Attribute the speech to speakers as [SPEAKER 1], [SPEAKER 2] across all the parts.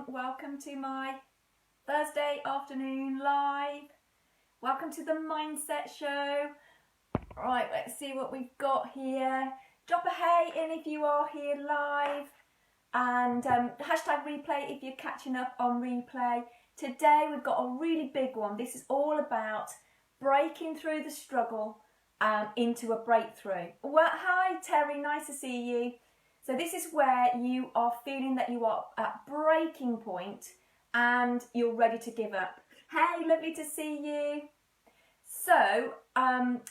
[SPEAKER 1] everyone, welcome to my Thursday afternoon live. Welcome to the Mindset Show. Right, let's see what we've got here. Drop a hey in if you are here live, and hashtag replay if you're catching up on replay. Today we've got a really big one. This is all about breaking through the struggle into a breakthrough. Well, hi Terry, nice to see you. So this is where you are feeling that you are at breaking point and you're ready to give up. Hey, lovely to see you. So,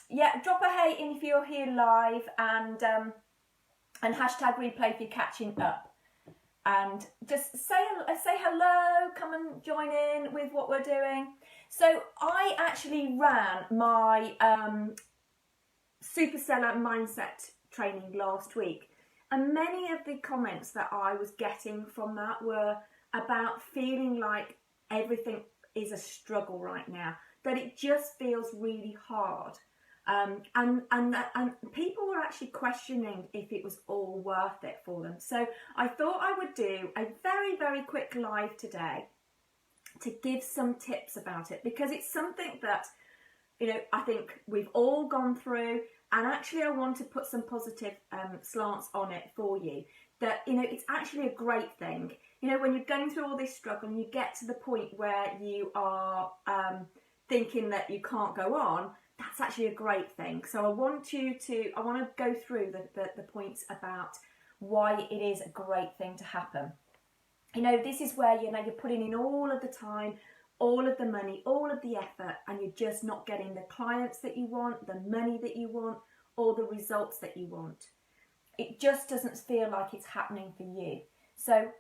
[SPEAKER 1] yeah, drop a hey in if you're here live, and hashtag replay if you're catching up. And just say hello, come and join in with what we're doing. So I actually ran my Superseller Mindset training last week. And many of the comments that I was getting from that were about feeling like everything is a struggle right now, that it just feels really hard. And people were actually questioning if it was all worth it for them. So I thought I would do a very, very quick live today to give some tips about it, because it's something that, you know, I think we've all gone through. And actually, I want to put some positive slants on it for you. That, you know, it's actually a great thing. You know, when you're going through all this struggle and you get to the point where you are thinking that you can't go on, that's actually a great thing. So I want to go through the points about why it is a great thing to happen. You know, this is where, you know, you're putting in all of the time, all of the money, all of the effort, and you're just not getting the clients that you want, the money that you want, or the results that you want. It just doesn't feel like it's happening for you. So,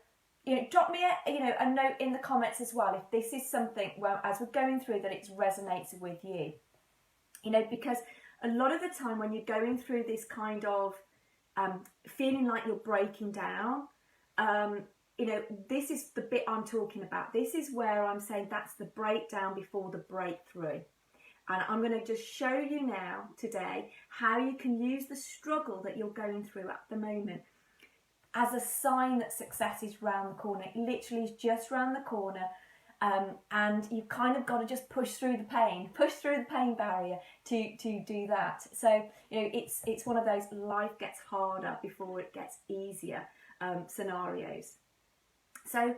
[SPEAKER 1] you know, drop me a note in the comments as well if this is something, well, as we're going through, that it resonates with you. You know, because a lot of the time when you're going through this kind of feeling like you're breaking down, you know, this is the bit I'm talking about. This is where I'm saying that's the breakdown before the breakthrough. And I'm going to just show you now today how you can use the struggle that you're going through at the moment as a sign that success is round the corner. It literally is just round the corner. And you've kind of got to just push through the pain barrier to do that. So, you know, it's one of those life gets harder before it gets easier scenarios. So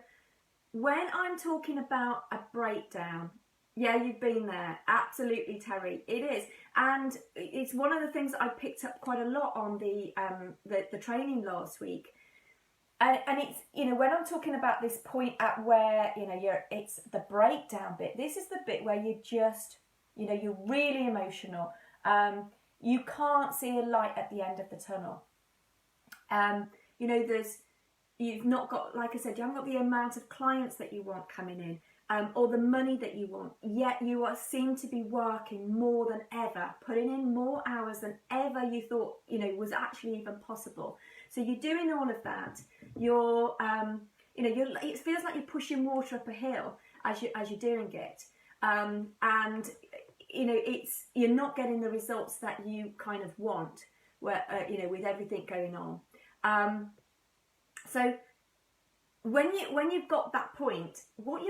[SPEAKER 1] when I'm talking about a breakdown, yeah, you've been there. Absolutely, Terry. It is. And it's one of the things that I picked up quite a lot on the training last week. And it's, you know, when I'm talking about this point at where, you know, it's the breakdown bit, this is the bit where you just, you know, you're really emotional. You can't see a light at the end of the tunnel. You know, you've not got, like I said, you haven't got the amount of clients that you want coming in, or the money that you want, yet you seem to be working more than ever, putting in more hours than ever you thought, you know, was actually even possible. So you're doing all of that. You're, you know, it feels like you're pushing water up a hill as you're doing it, and you know, you're not getting the results that you kind of want, where you know, with everything going on. So when you've got that point, what's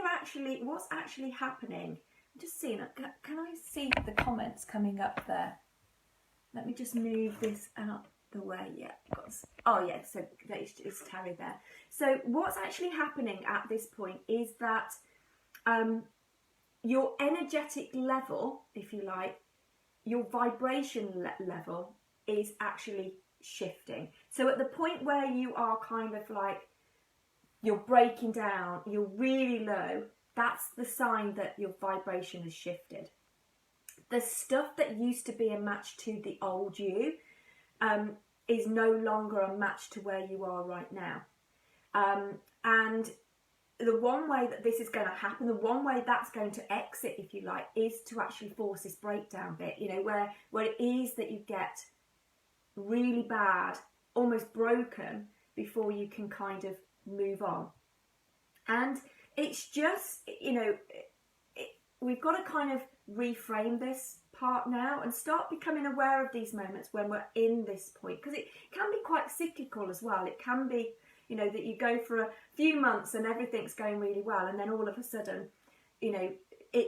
[SPEAKER 1] actually happening? I'm just seeing, can I see the comments coming up there? Let me just move this out the way. Yeah, oh yeah, so it's Terry there. So what's actually happening at this point is that your energetic level, if you like, your vibration level is actually shifting. So at the point where you are kind of like, you're breaking down, you're really low, that's the sign that your vibration has shifted. The stuff that used to be a match to the old you is no longer a match to where you are right now. And the one way that this is going to happen, the one way that's going to exit, if you like, is to actually force this breakdown bit, you know, where it is that you get really bad, almost broken, before you can kind of move on. And it's just, you know, we've got to kind of reframe this part now and start becoming aware of these moments when we're in this point, because it can be quite cyclical as well. It can be, you know, that you go for a few months and everything's going really well, and then all of a sudden, you know,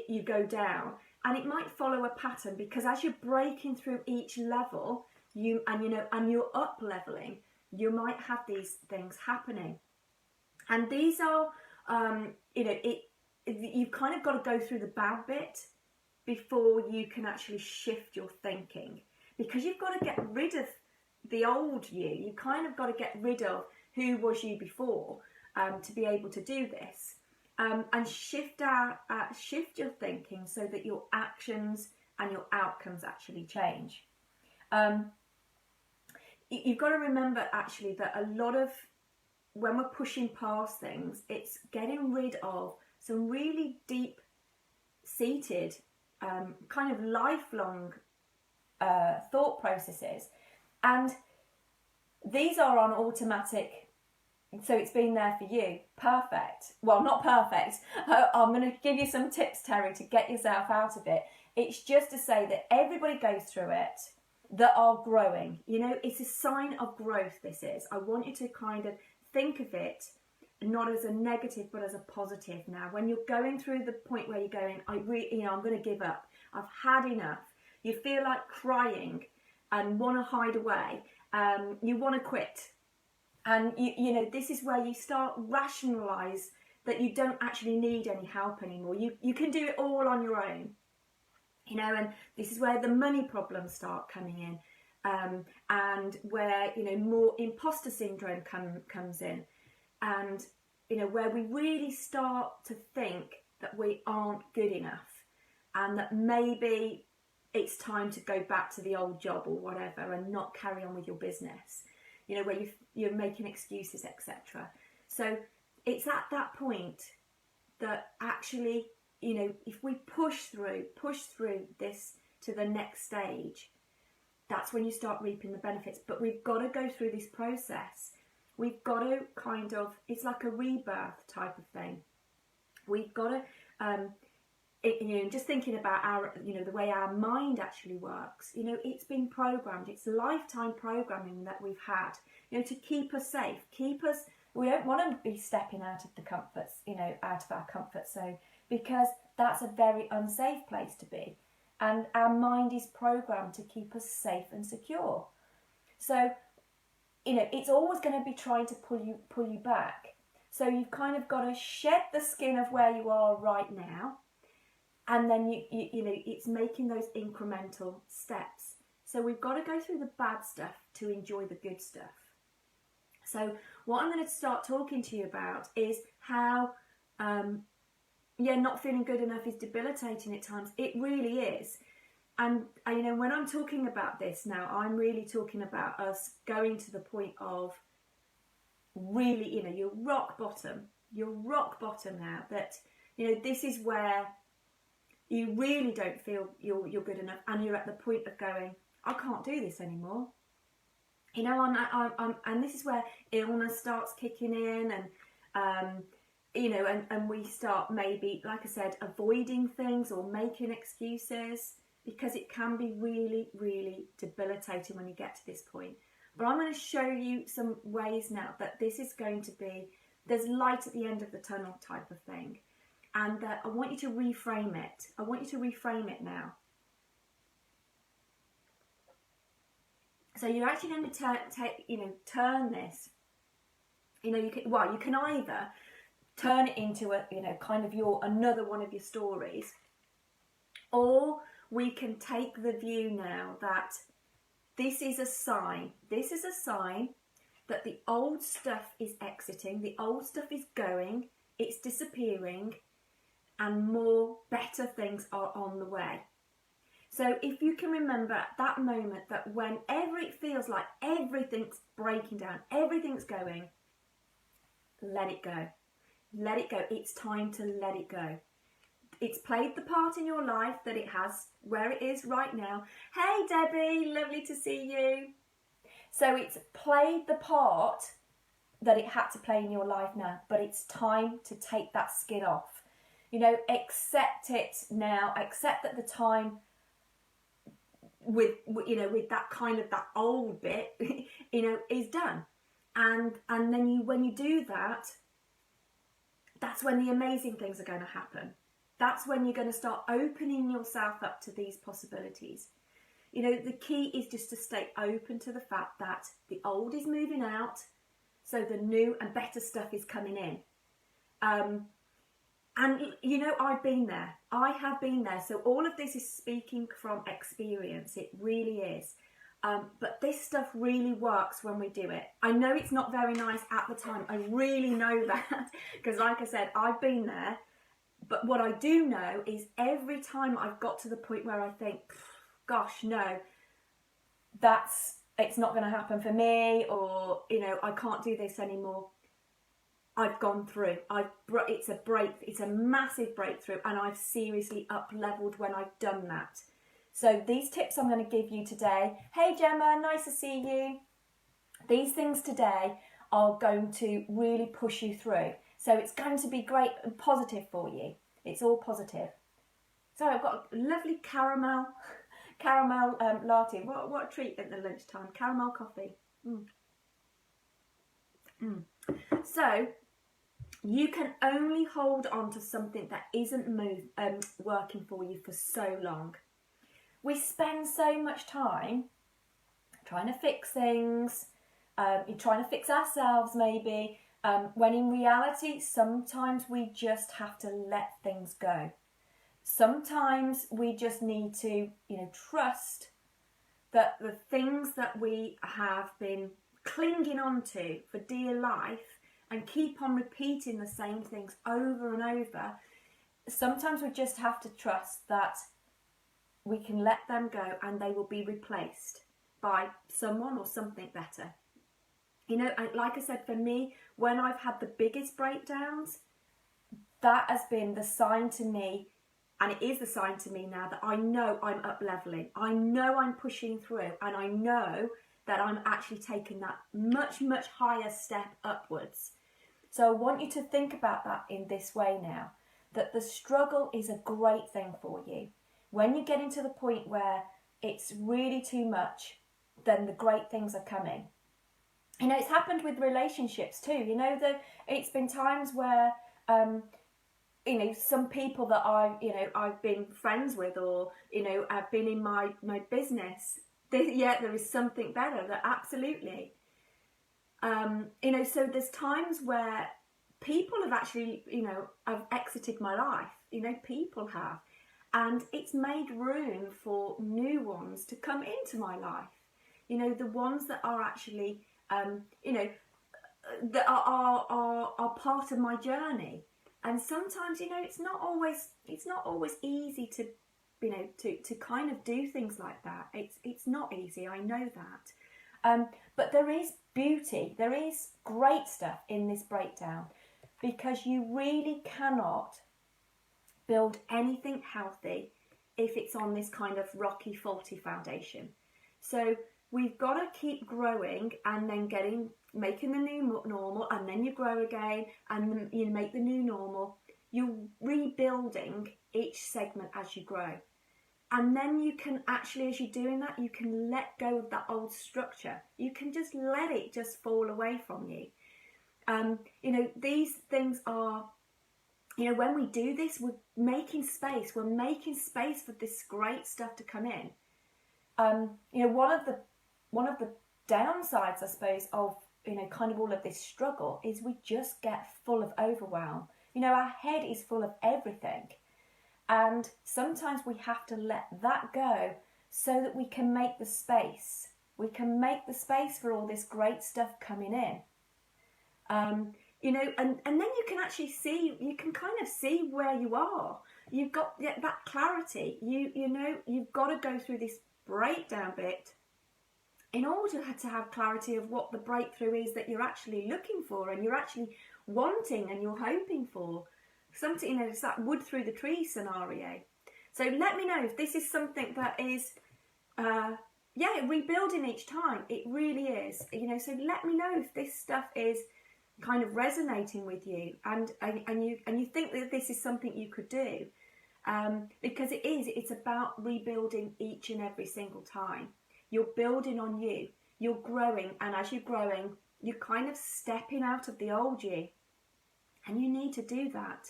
[SPEAKER 1] you go down. And it might follow a pattern, because as you're breaking through each level, and you're up leveling, you might have these things happening. And these are, you've kind of got to go through the bad bit before you can actually shift your thinking, because you've got to get rid of the old you. You kind of got to get rid of who was you before, to be able to do this, and shift your thinking so that your actions and your outcomes actually change. You've got to remember actually that a lot of, when we're pushing past things, it's getting rid of some really deep seated kind of lifelong thought processes, and these are on automatic. So it's been there for you. Perfect. Well, not perfect. I'm going to give you some tips, Terry, to get yourself out of it. It's just to say that everybody goes through it, that are growing. You know, it's a sign of growth, this is. I want you to kind of think of it not as a negative, but as a positive. Now, when you're going through the point where you're going, I'm going to give up. I've had enough. You feel like crying and want to hide away. You want to quit. And, you know, this is where you start rationalise that you don't actually need any help anymore. You can do it all on your own. You know, and this is where the money problems start coming in. And where, you know, more imposter syndrome comes in. And, you know, where we really start to think that we aren't good enough, and that maybe it's time to go back to the old job or whatever and not carry on with your business. You know, where you're making excuses, etc. So it's at that point that actually, you know, if we push through this to the next stage, that's when you start reaping the benefits. But we've got to go through this process. We've got to kind of, it's like a rebirth type of thing. We've got to, you know, just thinking about our, you know, the way our mind actually works, you know, it's been programmed. It's lifetime programming that we've had, you know, to keep us safe, we don't want to be stepping out of the comforts, you know, out of our comfort zone, because that's a very unsafe place to be. And our mind is programmed to keep us safe and secure. So, you know, it's always going to be trying to pull you back. So you've kind of got to shed the skin of where you are right now. And then, you know, it's making those incremental steps. So we've got to go through the bad stuff to enjoy the good stuff. So what I'm going to start talking to you about is how, not feeling good enough is debilitating at times. It really is. And, you know, when I'm talking about this now, I'm really talking about us going to the point of really, you know, you're rock bottom now, that, you know, this is where you really don't feel you're good enough, and you're at the point of going, I can't do this anymore. You know, and this is where illness starts kicking in, and you know, and we start maybe, like I said, avoiding things or making excuses, because it can be really, really debilitating when you get to this point. But I'm going to show you some ways now that this is going to be, there's light at the end of the tunnel type of thing. And that I want you to reframe it. I want you to reframe it now. So you're actually going to turn this. You know, you can either turn it into a, you know, kind of another one of your stories, or we can take the view now that this is a sign. This is a sign that the old stuff is exiting, the old stuff is going, it's disappearing, and more better things are on the way. So if you can remember at that moment that whenever it feels like everything's breaking down, everything's going, let it go. Let it go. It's time to let it go. It's played the part in your life that it has, where it is right now. Hey Debbie, lovely to see you. So it's played the part that it had to play in your life now, but it's time to take that skin off. You know, accept it now. Accept that the time with that kind of that old bit, you know, is done. And then when you do that, that's when the amazing things are going to happen. That's when you're going to start opening yourself up to these possibilities. You know, the key is just to stay open to the fact that the old is moving out, so the new and better stuff is coming in. And, you know, I've been there. I have been there. So all of this is speaking from experience. It really is. But this stuff really works when we do it. I know it's not very nice at the time. I really know that. Because like I said, I've been there. But what I do know is every time I've got to the point where I think, gosh, no, it's not going to happen for me, or, you know, I can't do this anymore. I've gone through. It's a massive breakthrough, and I've seriously up-leveled when I've done that. So these tips I'm going to give you today. Hey Gemma, nice to see you. These things today are going to really push you through. So it's going to be great and positive for you. It's all positive. So I've got a lovely caramel latte. What a treat at the lunchtime. Caramel coffee. So you can only hold on to something that isn't working for you for so long. We spend so much time trying to fix things, trying to fix ourselves maybe, when in reality sometimes we just have to let things go. Sometimes we just need to, you know, trust that the things that we have been clinging on to for dear life and keep on repeating the same things over and over, sometimes we just have to trust that we can let them go and they will be replaced by someone or something better. You know, like I said, for me, when I've had the biggest breakdowns, that has been the sign to me, and it is the sign to me now, that I know I'm up-leveling. I know I'm pushing through, and I know that I'm actually taking that much, much higher step upwards. So I want you to think about that in this way now, that the struggle is a great thing for you. When you're getting to the point where it's really too much, then the great things are coming. You know, it's happened with relationships too. You know, it's been times where, you know, some people that I've been friends with, or, you know, I've been in my business, there is something better. That absolutely. You know, so there's times where people have actually, you know, have exited my life. You know, people have. And it's made room for new ones to come into my life. You know, the ones that are actually, you know, that are part of my journey. And sometimes, you know, it's not always easy to, you know, to kind of do things like that. It's not easy. I know that. But there is beauty. There is great stuff in this breakdown, because you really cannot build anything healthy if it's on this kind of rocky, faulty foundation. So we've got to keep growing, and then making the new normal, and then you grow again, and then you make the new normal. You're rebuilding each segment as you grow. And then you can actually, as you're doing that, you can let go of that old structure. You can just let it just fall away from you. You know, these things are, you know, when we do this, we're making space. We're making space for this great stuff to come in. You know, one of the downsides, I suppose, of, you know, kind of all of this struggle is we just get full of overwhelm. You know, our head is full of everything. And sometimes we have to let that go so that we can make the space. We can make the space for all this great stuff coming in. You know, and then you can actually see, you can kind of see where you are. You've got that clarity. You know, you've got to go through this breakdown bit in order to have clarity of what the breakthrough is that you're actually looking for, and you're actually wanting, and you're hoping for. Something, you know, it's that wood through the tree scenario. So let me know if this is something that is, rebuilding each time. It really is. You know, so let me know if this stuff is kind of resonating with you, and you think that this is something you could do, because it is. It's about rebuilding each and every single time. You're building on you. You're growing, and as you're growing, you're kind of stepping out of the old you. And you need to do that,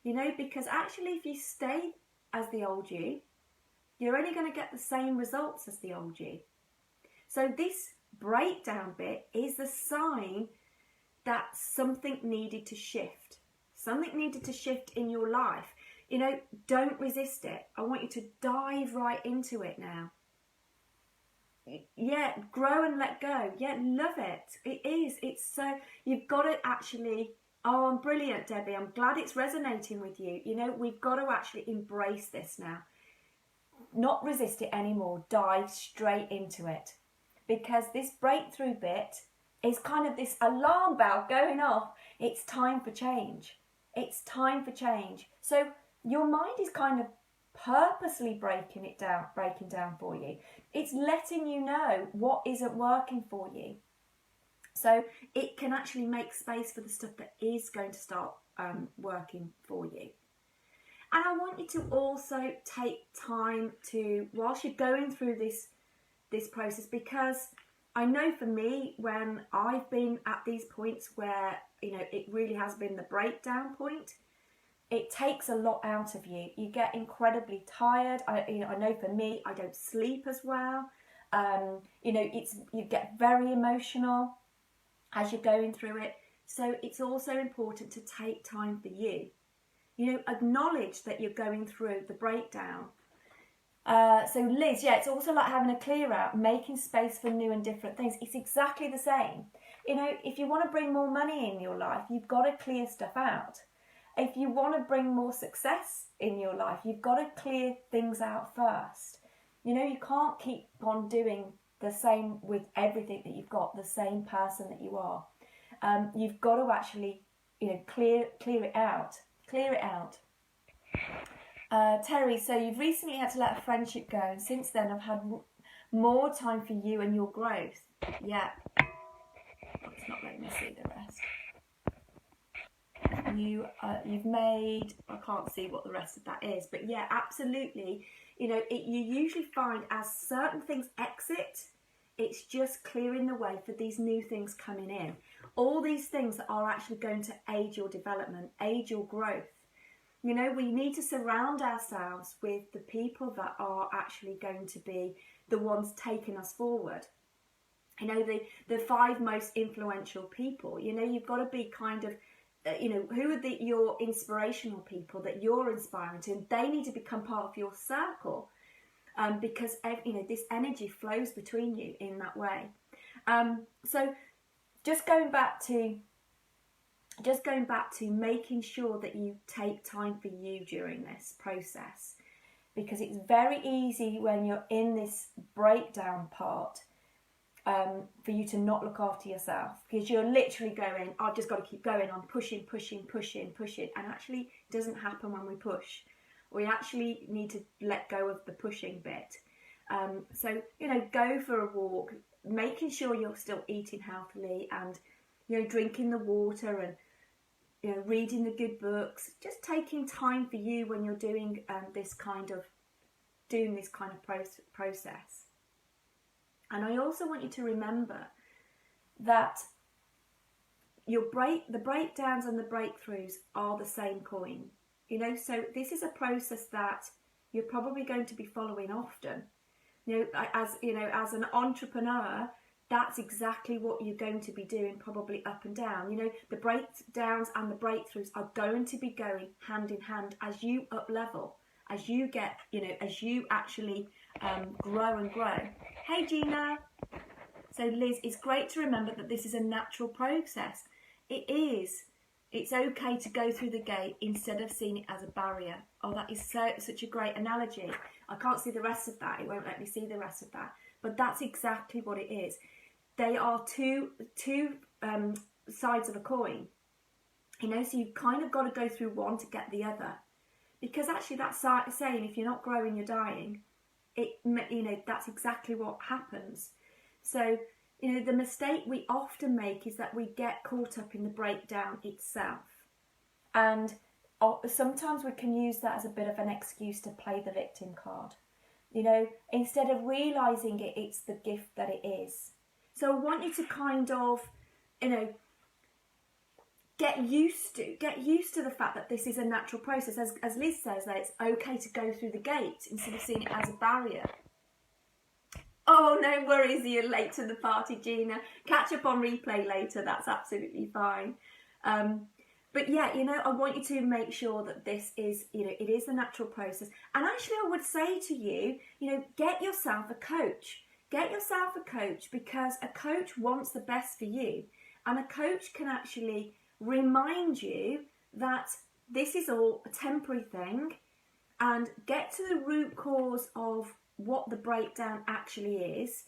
[SPEAKER 1] you know, because actually if you stay as the old you, you're only going to get the same results as the old you. So this breakdown bit is the sign that something needed to shift. Something needed to shift in your life. You know, don't resist it. I want you to dive right into it now. Yeah, grow and let go. Yeah, love it. It is. It's so, you've got to actually, oh, I'm brilliant, Debbie. I'm glad it's resonating with you. You know, we've got to actually embrace this now. Not resist it anymore. Dive straight into it. Because this breakthrough bit is kind of this alarm bell going off. It's time for change. It's time for change. So your mind is kind of purposely breaking down for you. It's letting you know what isn't working for you. So it can actually make space for the stuff that is going to start working for you. And I want you to also take time to, whilst you're going through this process, because I know for me, when I've been at these points where, you know, it really has been the breakdown point, it takes a lot out of you. You get incredibly tired. I know for me, I don't sleep as well. You know, you get very emotional as you're going through it. So it's also important to take time for you. You know, acknowledge that you're going through the breakdown. So Liz, yeah, it's also like having a clear out, making space for new and different things. It's exactly the same. You know, if you want to bring more money in your life, you've got to clear stuff out. If you want to bring more success in your life, you've got to clear things out first. You know, you can't keep on doing the same with everything that you've got, the same person that you are. You've got to actually, you know, clear it out. Clear it out. Terry, so you've recently had to let a friendship go, and since then I've had more time for you and your growth. Yeah. It's not letting me see the rest. You've made, I can't see what the rest of that is, but yeah, absolutely. You know, you usually find as certain things exit, it's just clearing the way for these new things coming in. All these things that are actually going to aid your development, aid your growth. You know, we need to surround ourselves with the people that are actually going to be the ones taking us forward. You know, the 5 most influential people. You know, you've got to be kind of, you know, who are your inspirational people that you're inspiring to? And they need to become part of your circle, because, you know, this energy flows between you in that way. So just going back to making sure that you take time for you during this process, because it's very easy when you're in this breakdown part for you to not look after yourself, because you're literally going, I've just got to keep going, I'm pushing, and actually it doesn't happen when we push. We actually need to let go of the pushing bit. So, you know, go for a walk, making sure you're still eating healthily and, you know, drinking the water and, you know, reading the good books, just taking time for you when you're doing this kind of process. And I also want you to remember that the breakdowns and the breakthroughs are the same coin. You know, so this is a process that you're probably going to be following often. You know, as an entrepreneur, that's exactly what you're going to be doing, probably up and down. You know, the breakdowns and the breakthroughs are going to be going hand in hand as you up level, as you get, you know, as you actually grow and grow. Hey, Gina. So, Liz, it's great to remember that this is a natural process. It is. It's okay to go through the gate instead of seeing it as a barrier. Oh, that is such a great analogy. I can't see the rest of that. It won't let me see the rest of that. But that's exactly what it is. They are two sides of a coin. You know, so you've kind of got to go through one to get the other. Because actually that's saying if you're not growing, you're dying. You know, that's exactly what happens. So, you know, the mistake we often make is that we get caught up in the breakdown itself. And sometimes we can use that as a bit of an excuse to play the victim card. You know, instead of realising it's the gift that it is. So I want you to kind of you know, get used to the fact that this is a natural process. As Liz says, that it's okay to go through the gate instead of seeing it as a barrier. Oh, no worries, you're late to the party, Gina. Catch up on replay later, that's absolutely fine. But yeah, you know, I want you to make sure that this is, you know, it is the natural process. And actually, I would say to you, you know, get yourself a coach. Get yourself a coach, because a coach wants the best for you. And a coach can actually remind you that this is all a temporary thing, and get to the root cause of what the breakdown actually is,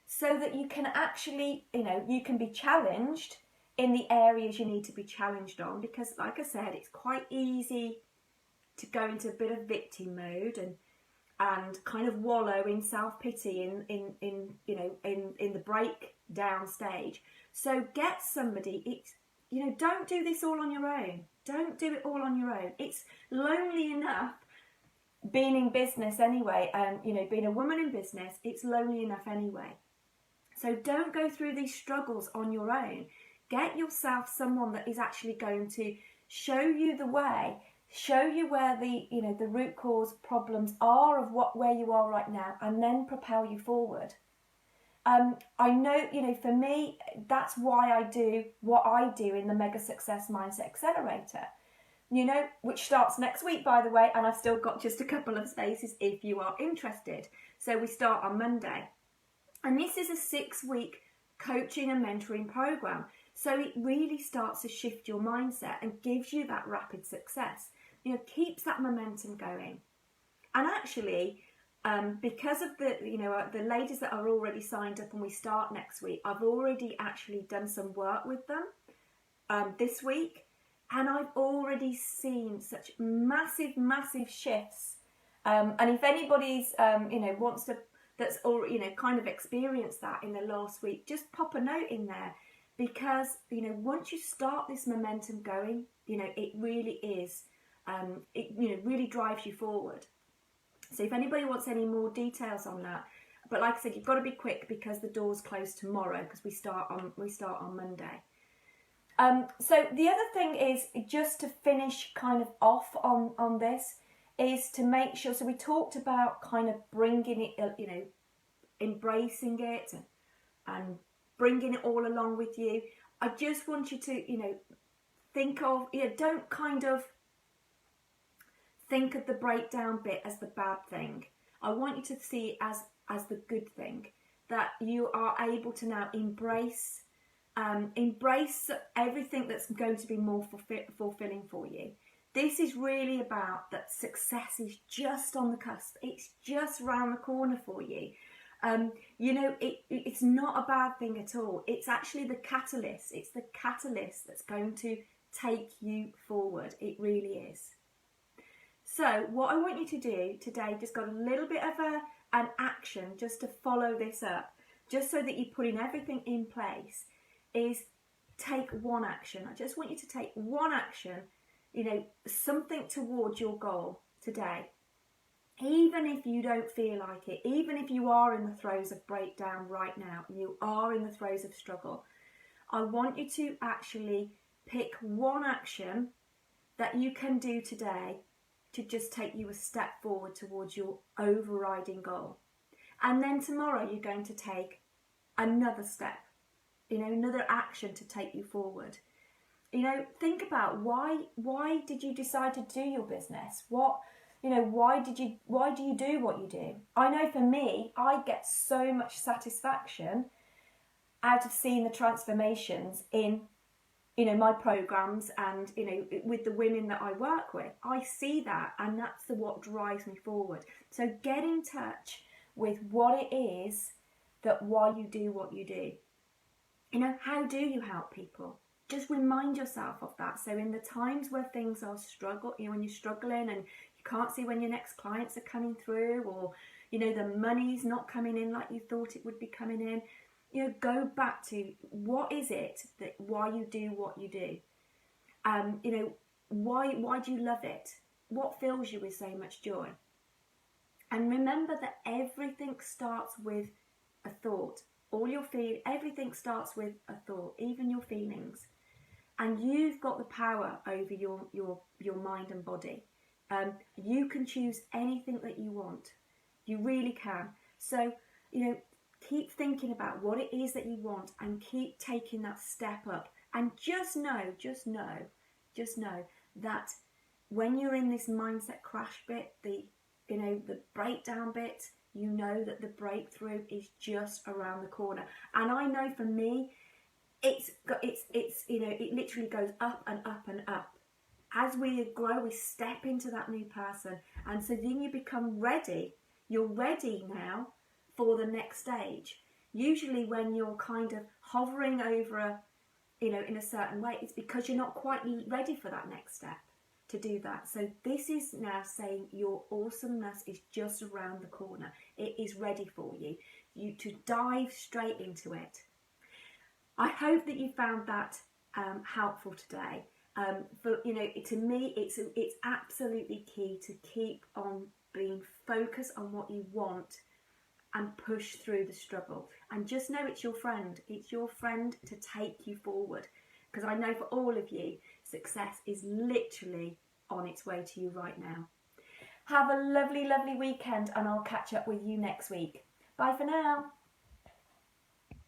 [SPEAKER 1] so that you can actually, you know, you can be challenged in the areas you need to be challenged on. Because like I said, it's quite easy to go into a bit of victim mode and kind of wallow in self-pity in the breakdown stage. So get somebody. You know, don't do this all on your own. Don't do it all on your own. It's lonely enough being in business anyway, and you know, being a woman in business, it's lonely enough anyway. So don't go through these struggles on your own. Get yourself someone that is actually going to show you the way, show you where the, you know, the root cause problems are of where you are right now, and then propel you forward. I know, you know, for me, that's why I do what I do in the Mega Success Mindset Accelerator, you know, which starts next week, by the way, and I've still got just a couple of spaces if you are interested. So we start on Monday. And this is a 6-week coaching and mentoring program. So it really starts to shift your mindset and gives you that rapid success. You know, keeps that momentum going. And actually, because of the, you know, the ladies that are already signed up and we start next week, I've already actually done some work with them this week. And I've already seen such massive, massive shifts. And if anybody's, you know, wants to, that's all, you know, kind of experienced that in the last week, just pop a note in there. Because, you know, once you start this momentum going, you know, it really is, it, you know, really drives you forward. So if anybody wants any more details on that, but like I said, you've got to be quick because the doors close tomorrow, because we start on Monday. So the other thing is, just to finish kind of off on this, is to make sure, so we talked about kind of bringing it, you know, embracing it and bringing it all along with you. I just want you to, you know, think of, you know, don't kind of think of the breakdown bit as the bad thing. I want you to see it as the good thing, that you are able to now embrace everything that's going to be more fulfilling for you. This is really about that success is just on the cusp. It's just round the corner for you. You know, it's not a bad thing at all. It's actually the catalyst. It's the catalyst that's going to take you forward. It really is. So what I want you to do today, just got a little bit of an action just to follow this up, just so that you're putting everything in place, is take one action. I just want you to take one action, you know, something towards your goal today. Even if you don't feel like it, even if you are in the throes of breakdown right now, and you are in the throes of struggle, I want you to actually pick one action that you can do today to just take you a step forward towards your overriding goal. And then tomorrow you're going to take another step, you know, another action to take you forward. You know, think about why did you decide to do your business? What, you know, why do you do what you do? I know for me, I get so much satisfaction out of seeing the transformations in, you know, my programs and, you know, with the women that I work with. I see that, and that's what drives me forward. So get in touch with what it is that why you do what you do. You know, how do you help people? Just remind yourself of that. So in the times where things are you know, when you're struggling and you can't see when your next clients are coming through, or, you know, the money's not coming in like you thought it would be coming in, you know, go back to what is it that why you do what you do. You know, why do you love it? What fills you with so much joy? And remember that everything starts with a thought. everything starts with a thought, even your feelings. And you've got the power over your mind and body. You can choose anything that you want. You really can. So, keep thinking about what it is that you want and keep taking that step up. And just know that when you're in this mindset crash bit, the breakdown bit, you know that the breakthrough is just around the corner. And I know for me, it literally goes up and up and up. As we grow, we step into that new person, and so then you become ready. You're ready now for the next stage. Usually when you're kind of hovering over in a certain way, it's because you're not quite ready for that next step to do that. So this is now saying your awesomeness is just around the corner. It is ready for you to dive straight into it. I hope that you found that helpful today. To me, it's absolutely key to keep on being focused on what you want and push through the struggle. And just know it's your friend. It's your friend to take you forward. Because I know for all of you, success is literally on its way to you right now. Have a lovely, lovely weekend, and I'll catch up with you next week. Bye for now.